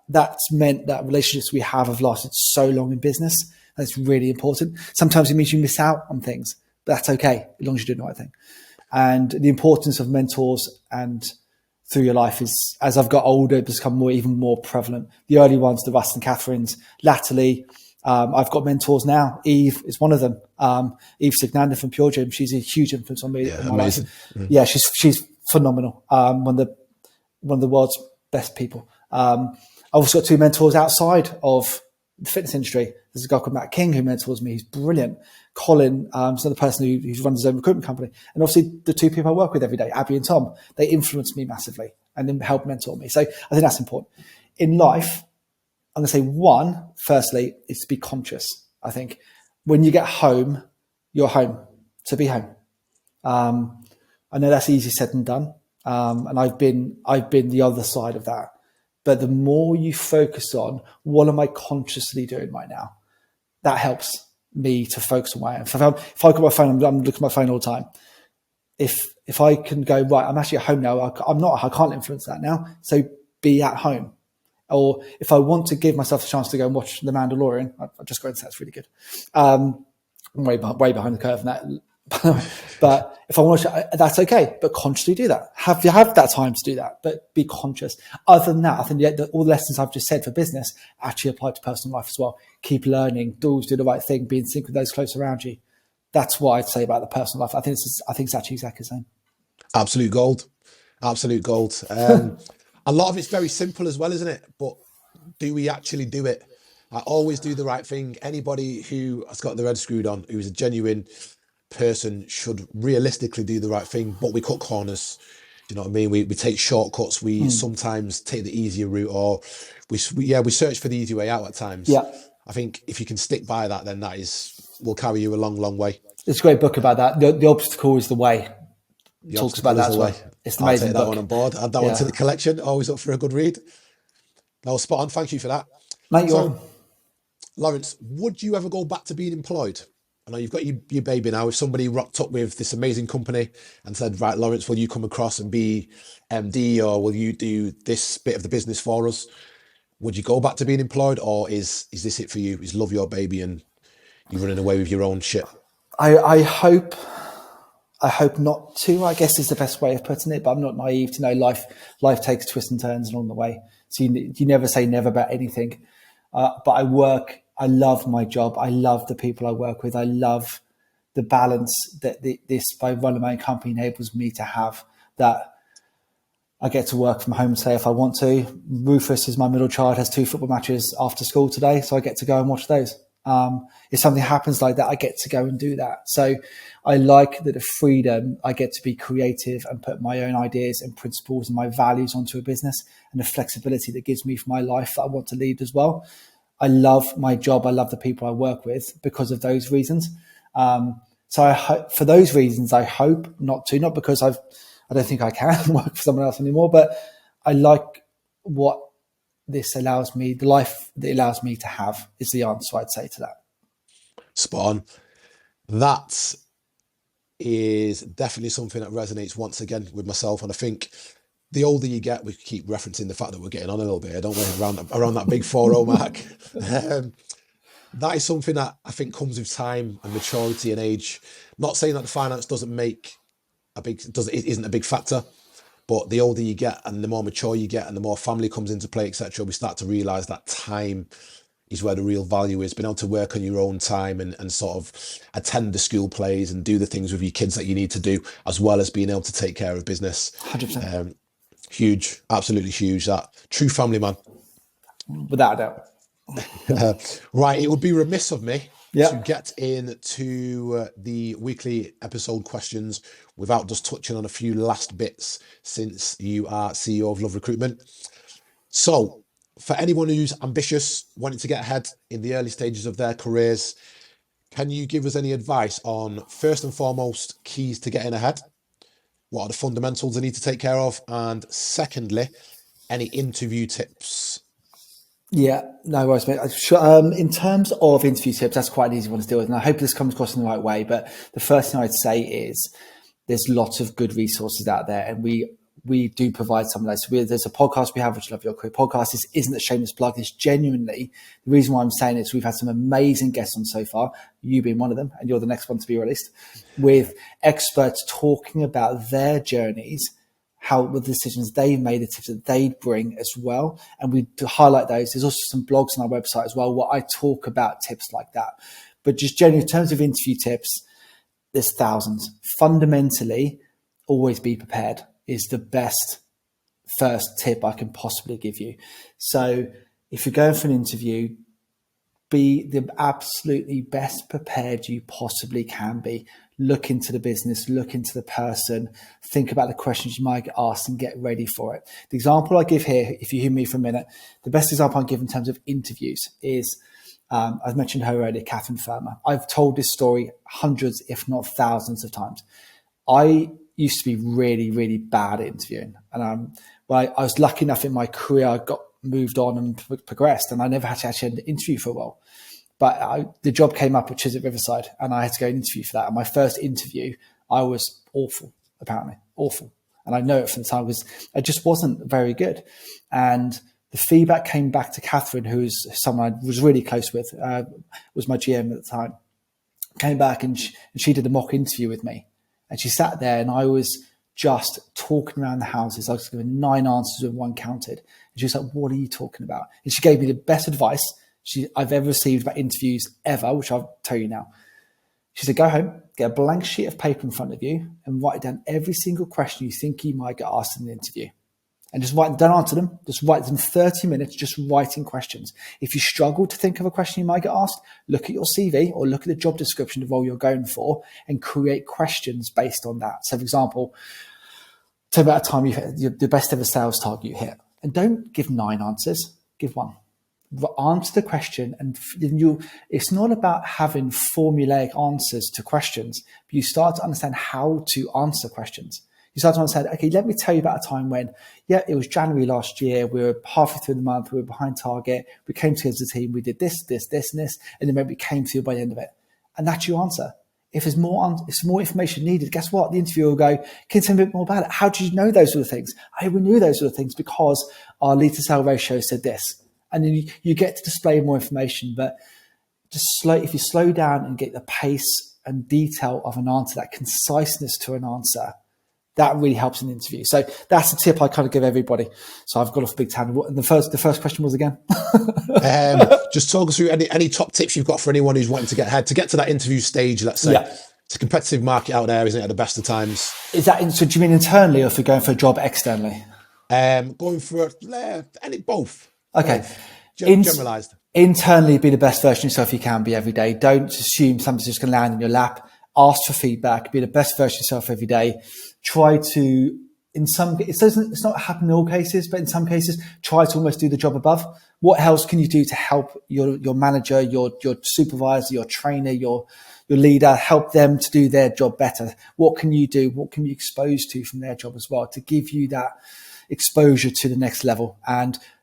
that's meant that relationships we have lasted so long in business. And it's really important. Sometimes it means you miss out on things, but that's okay as long as you're doing the right thing. And the importance of mentors and through your life is, as I've got older, it's become even more prevalent. The early ones, the Russ and Catherines, latterly, I've got mentors now. Eve is one of them. Eve Signanda from Pure Gym. She's a huge influence on me. Yeah, amazing. Yeah, she's phenomenal. One of the world's best people. I've also got 2 mentors outside of the fitness industry. There's a guy called Matt King who mentors me. He's brilliant. Colin is another person who runs his own recruitment company. And obviously the 2 people I work with every day, Abby and Tom, they influence me massively and then help mentor me. So I think that's important. In life, I'm going to say 1, firstly, is to be conscious. I think when you get home, you're home. So be home. I know that's easy said and done. And I've been the other side of that. But the more you focus on what am I consciously doing right now, that helps me to focus on where I am. If I got my phone, I'm looking at my phone all the time. If I can go, right, I'm actually at home now. I can't influence that now. So be at home. Or if I want to give myself a chance to go and watch The Mandalorian, I've just got into that's really good. I'm way behind the curve in that. But if I want to, that's okay. But consciously do that. Have that time to do that, but be conscious. Other than that, I think all the lessons I've just said for business actually apply to personal life as well. Keep learning, always do the right thing, be in sync with those close around you. That's what I'd say about the personal life. I think it's actually exactly the same. Absolute gold. Absolute gold. A lot of it's very simple as well, isn't it? But do we actually do it? I always do the right thing. Anybody who has got their head screwed on, who's a genuine person, should realistically do the right thing. But we cut corners. Do you know what I mean? We take shortcuts. We sometimes take the easier route, or we search for the easy way out at times. Yeah. I think if you can stick by that, then will carry you a long, long way. There's a great book about that. The obstacle is the way. The talks about that as well. It's an amazing book. I'll take that one on board. Add that one to the collection. Always up for a good read. No, spot on. Thank you for that. Mate, so, Lawrence, would you ever go back to being employed? I know you've got your baby now. If somebody rocked up with this amazing company and said, right, Lawrence, will you come across and be MD, or will you do this bit of the business for us? Would you go back to being employed, or is this it for you? Is love your baby and you're running away with your own shit? I hope not to, I guess is the best way of putting it, but I'm not naive to know life takes twists and turns along the way. So you never say never about anything. But I love my job. I love the people I work with. I love the balance that this, by running my own company, enables me to have, that I get to work from home today if I want to. Rufus is my middle child, has 2 football matches after school today, so I get to go and watch those. If something happens like that, I get to go and do that. So I like that the freedom, I get to be creative and put my own ideas and principles and my values onto a business, and the flexibility that gives me for my life that I want to lead as well. I love my job. I love the people I work with because of those reasons. So I hope, for those reasons, I hope not because I don't think I can work for someone else anymore, but I like what this allows me, the life that it allows me to have, is the answer I'd say to that. Spot on. That is definitely something that resonates once again with myself. And I think the older you get, we keep referencing the fact that we're getting on a little bit, don't we, around that big 40 mark. That is something that I think comes with time and maturity and age. Not saying that the finance isn't a big factor, but the older you get and the more mature you get and the more family comes into play, etc., we start to realize that time is where the real value is. Being able to work on your own time and sort of attend the school plays and do the things with your kids that you need to do, as well as being able to take care of business. 100%. Huge, absolutely huge. That true family man. Without a doubt. Right, it would be remiss of me Yeah. to get into the weekly episode questions without just touching on a few last bits, since you are CEO of Love Recruitment. So for anyone who's ambitious, wanting to get ahead in the early stages of their careers, can you give us any advice on, first and foremost, keys to getting ahead? What are the fundamentals they need to take care of? And secondly, any interview tips? Yeah, no worries, mate. In terms of interview tips, that's quite an easy one to deal with. And I hope this comes across in the right way. But the first thing I'd say is there's lots of good resources out there. And we do provide some of those. So there's a podcast we have, which Love Your Career podcast. This isn't a shameless plug. This genuinely, the reason why I'm saying it is we've had some amazing guests on so far, you being one of them, and you're the next one to be released, with experts talking about their journeys, how the decisions they've made, the tips that they bring as well. And we highlight those. There's also some blogs on our website as well where I talk about tips like that. But just generally, in terms of interview tips, there's thousands. Fundamentally, always be prepared is the best first tip I can possibly give you. So if you're going for an interview, be the absolutely best prepared you possibly can be. Look into the business, look into the person, think about the questions you might get asked and get ready for it. The example I give here, if you hear me for a minute, the best example I give in terms of interviews is, I've mentioned her earlier, Catherine Firmer. I've told this story hundreds, if not thousands of times. I used to be really, really bad at interviewing. And I was lucky enough in my career, I got moved on and progressed, and I never had to actually interview for a while. But the job came up at Chiswick Riverside, and I had to go and interview for that. And my first interview, I was awful, apparently, awful. And I know it from the time because I just wasn't very good. And the feedback came back to Catherine, who was someone I was really close with, was my GM at the time. Came back and she did a mock interview with me. And she sat there and I was just talking around the houses. I was given 9 answers with 1 counted. And she was like, what are you talking about? And she gave me the best advice I've ever received about interviews ever, which I'll tell you now. She said, go home, get a blank sheet of paper in front of you and write down every single question you think you might get asked in an interview. And just don't answer them. Just write them 30 minutes, just writing questions. If you struggle to think of a question you might get asked, look at your CV or look at the job description of the role you're going for and create questions based on that. So, for example, tell me about a time you hit the best ever sales target you hit. And don't give 9 answers, give 1. Answer the question, and it's not about having formulaic answers to questions, but you start to understand how to answer questions. You start to understand, okay, let me tell you about a time when, it was January last year, we were halfway through the month, we were behind target, we came together as a team, we did this, this, this, and this, and then we came to you by the end of it. And that's your answer. If there's more information needed, guess what? The interviewer will go, can you tell me a bit more about it? How did you know those sort of things? We knew those sort of things because our lead to sale ratio said this. And then you get to display more information, but if you slow down and get the pace and detail of an answer, that conciseness to an answer, that really helps in the interview. So that's the tip I kind of give everybody. So I've got off a big tangent. The first question was again? Just talk us through any top tips you've got for anyone who's wanting to get ahead, to get to that interview stage, let's say. Yeah. It's a competitive market out there, isn't it, at the best of times? So do you mean internally or if you're going for a job externally? Going for both. Okay. Generalized. Internally, be the best version of yourself you can be every day. Don't assume something's just going to land in your lap. Ask for feedback. Be the best version of yourself every day. Try to, it's not happening in all cases, but in some cases, try to almost do the job above. What else can you do to help your manager, your supervisor, your trainer, your leader, help them to do their job better? What can you do? What can you expose to from their job as well to give you that exposure to the next level?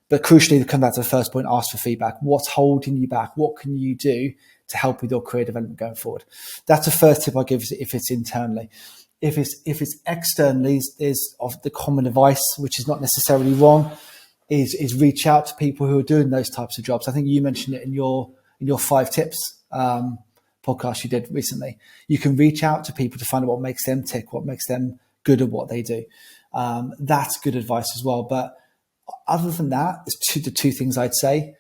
But crucially, to come back to the first point, ask for feedback. What's holding you back? What can you do to help with your career development going forward? That's the first tip I give if it's internally. If it's externally, is of the common advice, which is not necessarily wrong, is reach out to people who are doing those types of jobs. I think you mentioned it in your 5 tips podcast you did recently. You can reach out to people to find out what makes them tick, what makes them good at what they do. That's good advice as well. But other than that, the two things I'd say.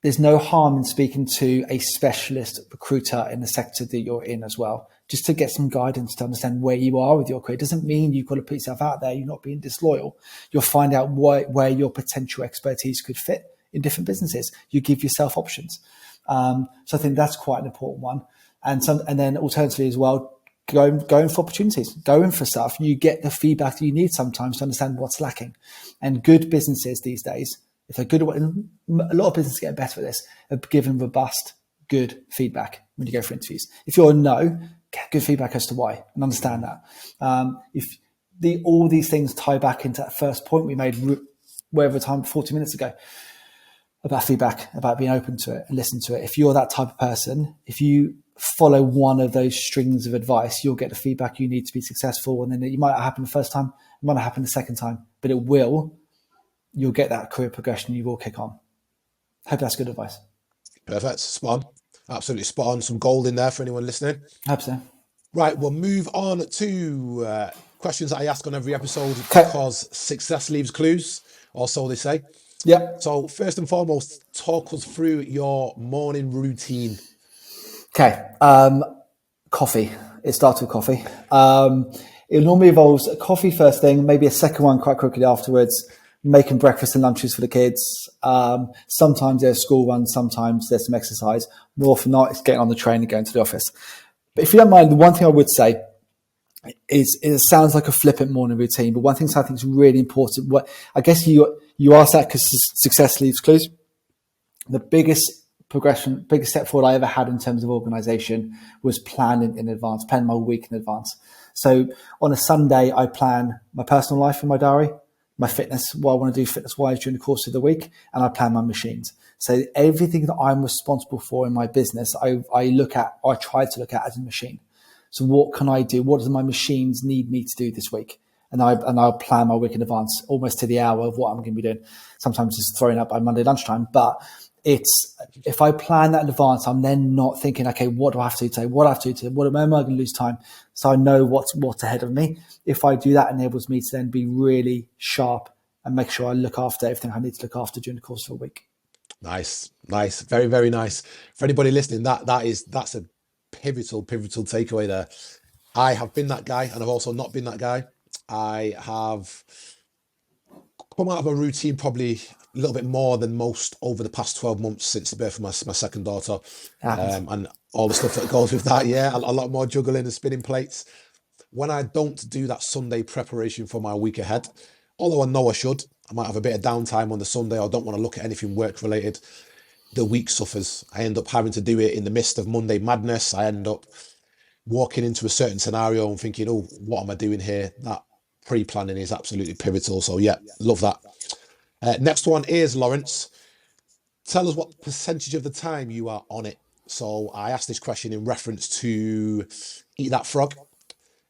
There's no harm in speaking to a specialist recruiter in the sector that you're in as well, just to get some guidance to understand where you are with your career. It doesn't mean you've got to put yourself out there. You're not being disloyal. You'll find out where your potential expertise could fit in different businesses. You give yourself options. So I think that's quite an important one. And then alternatively as well, going for opportunities, going for stuff. You get the feedback that you need sometimes to understand what's lacking. And good businesses these days, if they're good at a lot of businesses get better at this, are giving robust, good feedback when you go for interviews. If you're a no, get good feedback as to why and understand that. All these things tie back into that first point we made wherever time 40 minutes ago about feedback, about being open to it and listen to it. If you're that type of person, if you follow one of those strings of advice, you'll get the feedback you need to be successful. And then it might not happen the first time, it might not happen the second time, but it will. You'll get that career progression. You will kick on. Hope that's good advice. Perfect. Spot on. Absolutely spot on. Some gold in there for anyone listening. Absolutely. Right. We'll move on to questions that I ask on every episode because success leaves clues, or so they say. Yeah. So first and foremost, talk us through your morning routine. Okay. Coffee. It starts with coffee. It normally involves a coffee first thing, maybe a second one quite quickly afterwards, making breakfast and lunches for the kids. Sometimes there's school runs, sometimes there's some exercise. More often than not, it's getting on the train and going to the office. But if you don't mind, the one thing I would say is it sounds like a flippant morning routine, but one thing I think is really important. I guess you asked that because success leaves clues. The biggest step forward I ever had in terms of organization was planning in advance, planning my week in advance. So on a Sunday, I plan my personal life in my diary, my fitness, what I want to do fitness-wise during the course of the week, and I plan my machines. So everything that I'm responsible for in my business, I try to look at as a machine. So what can I do? What do my machines need me to do this week? And I'll plan my week in advance, almost to the hour of what I'm going to be doing. Sometimes it's thrown up by Monday lunchtime, but if I plan that in advance, I'm then not thinking, okay, what do I have to do today? What do I have to do today? Where am I going to lose time? So I know what's ahead of me. If I do that, it enables me to then be really sharp and make sure I look after everything I need to look after during the course of a week. Nice. Very, very nice. For anybody listening, that's a pivotal takeaway there. I have been that guy and I've also not been that guy. I have come out of a routine probably a little bit more than most over the past 12 months since the birth of my second daughter, and all the stuff that goes with that. Yeah, a lot more juggling and spinning plates. When I don't do that Sunday preparation for my week ahead, although I know I should, I might have a bit of downtime on the Sunday or don't want to look at anything work related, the week suffers. I end up having to do it in the midst of Monday madness. I end up walking into a certain scenario and thinking, oh, what am I doing here? That pre-planning is absolutely pivotal. So yeah, love that. Next one is Lawrence. Tell us what percentage of the time you are on it. So I asked this question in reference to Eat That Frog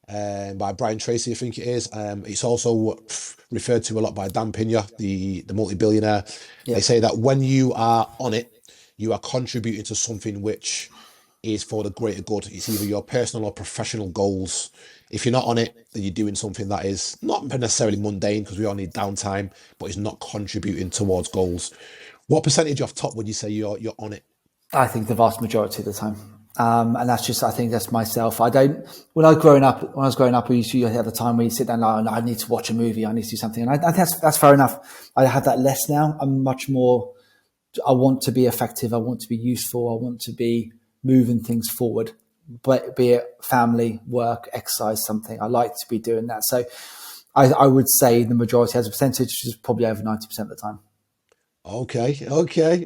by Brian Tracy, I think it is. It's also referred to a lot by Dan Pena, the multi-billionaire. Yeah. They say that when you are on it, you are contributing to something which is for the greater good. It's either your personal or professional goals. If you're not on it, then you're doing something that is not necessarily mundane, because we all need downtime, but it's not contributing towards goals. What percentage off top would you say you're on it? I think the vast majority of the time. And that's just, I think that's myself. When I was growing up, we used to have the time where you sit down and I need to watch a movie, I need to do something. And I think that's fair enough. I have that less now. I'm much more I want to be effective. I want to be useful. I want to be moving things forward, but be it family, work, exercise, something. I like to be doing that. So I would say the majority as a percentage is probably over 90% of the time. Okay.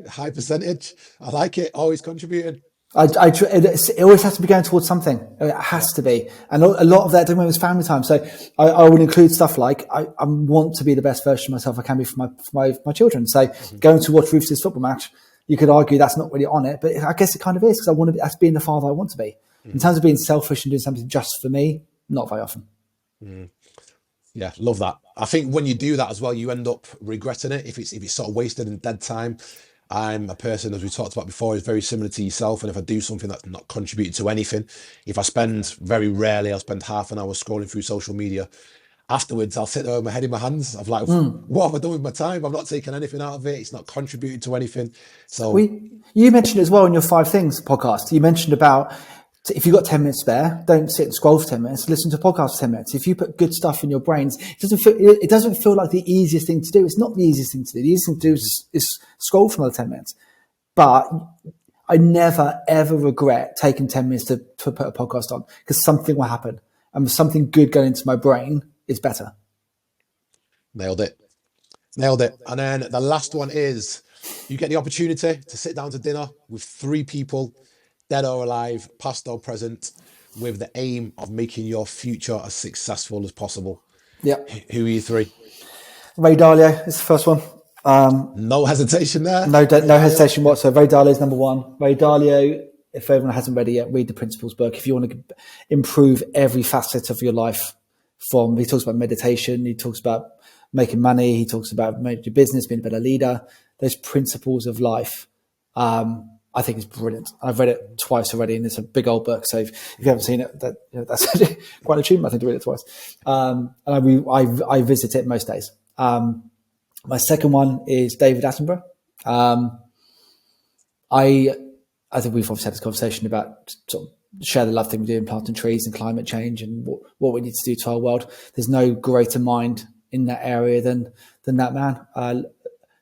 High percentage. I like it. Always contributing. It always has to be going towards something. It has Yeah. to be. And a lot of that doing was family time. So I would include stuff like I want to be the best version of myself I can be for my children. So going to watch Rufus's football match, you could argue that's not really on it, but I guess it kind of is because I want to be, that's being the father I want to be. In terms of being selfish and doing something just for me, not very often. Yeah, love that. I think when you do that as well, you end up regretting it if it's sort of wasted and dead time. I'm a person, as we talked about before, is very similar to yourself. And if I do something that's not contributed to anything, if I spend very rarely, I'll spend half an hour scrolling through social media. Afterwards, I'll sit there with my head in my hands. I'm like, what have I done with my time? I've not taken anything out of it. It's not contributed to anything. So You mentioned as well in your 5 Things podcast, you mentioned about if you've got 10 minutes spare, don't sit and scroll for 10 minutes, listen to a podcast for 10 minutes. If you put good stuff in your brains, it doesn't feel like the easiest thing to do. It's not the easiest thing to do. The easiest thing to do is scroll for another 10 minutes. But I never, ever regret taking 10 minutes to put a podcast on because something will happen. And something good going into my brain is better. nailed it. And then the last one is you get the opportunity to sit down to dinner with 3 people, dead or alive, past or present, with the aim of making your future as successful as possible. Yeah. Who are you 3? Ray Dalio is the first one. No hesitation there. No hesitation whatsoever. Ray Dalio is number 1. Ray Dalio, if everyone hasn't read it yet, read the Principles book. If you want to improve every facet of your life, he talks about meditation, he talks about making money, he talks about making your business, being a better leader. Those principles of life, I think is brilliant. I've read it twice already, and it's a big old book. So if you haven't seen it, that's quite an achievement, I think, to read it twice. And I visit it most days. My second one is David Attenborough. I think we've obviously had this conversation about sort of share the love thing we do in planting trees and climate change and what we need to do to our world. There's no greater mind in that area than that man.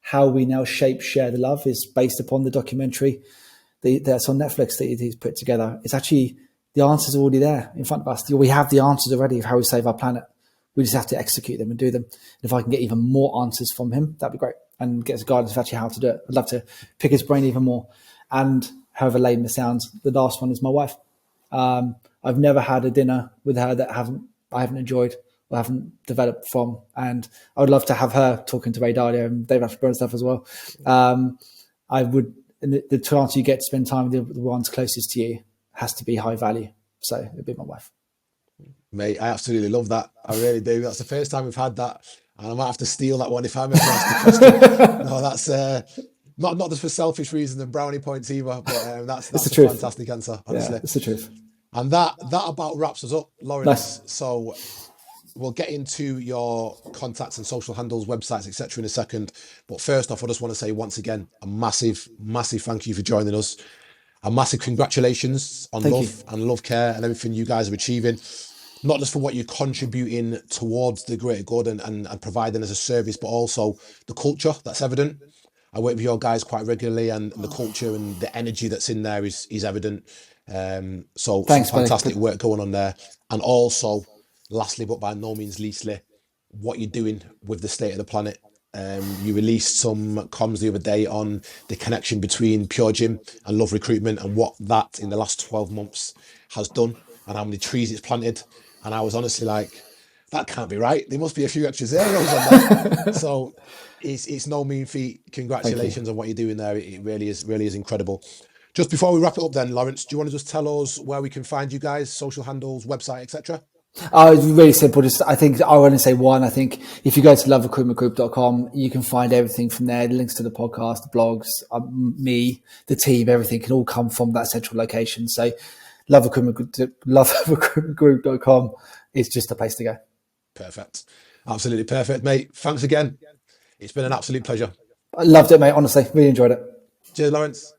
How we now shape Share the Love is based upon the documentary that's on Netflix that he's put together. It's actually, the answers are already there in front of us. We have the answers already of how we save our planet. We just have to execute them and do them. And if I can get even more answers from him, that'd be great. And get his guidance of actually how to do it. I'd love to pick his brain even more. And however lame it sounds, the last one is my wife. I've never had a dinner with her that I haven't enjoyed or haven't developed from. And I would love to have her talking to Ray Dalio and David Attenborough and stuff as well. I would, the chance you get to spend time with the ones closest to you has to be high value. So it'd be my wife. Mate, I absolutely love that. I really do. That's the first time we've had that. And I might have to steal that one if I'm ever asked the question. No, that's not just for selfish reasons and brownie points either, but that's a fantastic answer, honestly. Yeah, it's the truth. And that about wraps us up, Lawrence. Nice. So we'll get into your contacts and social handles, websites, etc. in a second. But first off, I just want to say once again, a massive, massive thank you for joining us. A massive congratulations on love and love care and everything you guys are achieving. Not just for what you're contributing towards the greater good and providing as a service, but also the culture that's evident. I work with your guys quite regularly, and the culture and the energy that's in there is evident. So thanks, some fantastic work going on there. And also, lastly, but by no means leastly, what you're doing with the state of the planet. You released some comms the other day on the connection between Pure Gym and Love Recruitment and what that in the last 12 months has done and how many trees it's planted. And I was honestly like, that can't be right. There must be a few extra zeros on that. So it's no mean feat. Congratulations on what you're doing there. It really is incredible. Just before we wrap it up then, Lawrence, do you want to just tell us where we can find you guys, social handles, website, etc.? It's really simple. I think I want to say one. I think if you go to loverecruitmentgroup.com, you can find everything from there. The links to the podcast, the blogs, me, the team, everything can all come from that central location. So loverecruitmentgroup.com is just the place to go. Perfect. Absolutely perfect, mate. Thanks again. It's been an absolute pleasure. I loved it, mate. Honestly, really enjoyed it. Cheers, Lawrence.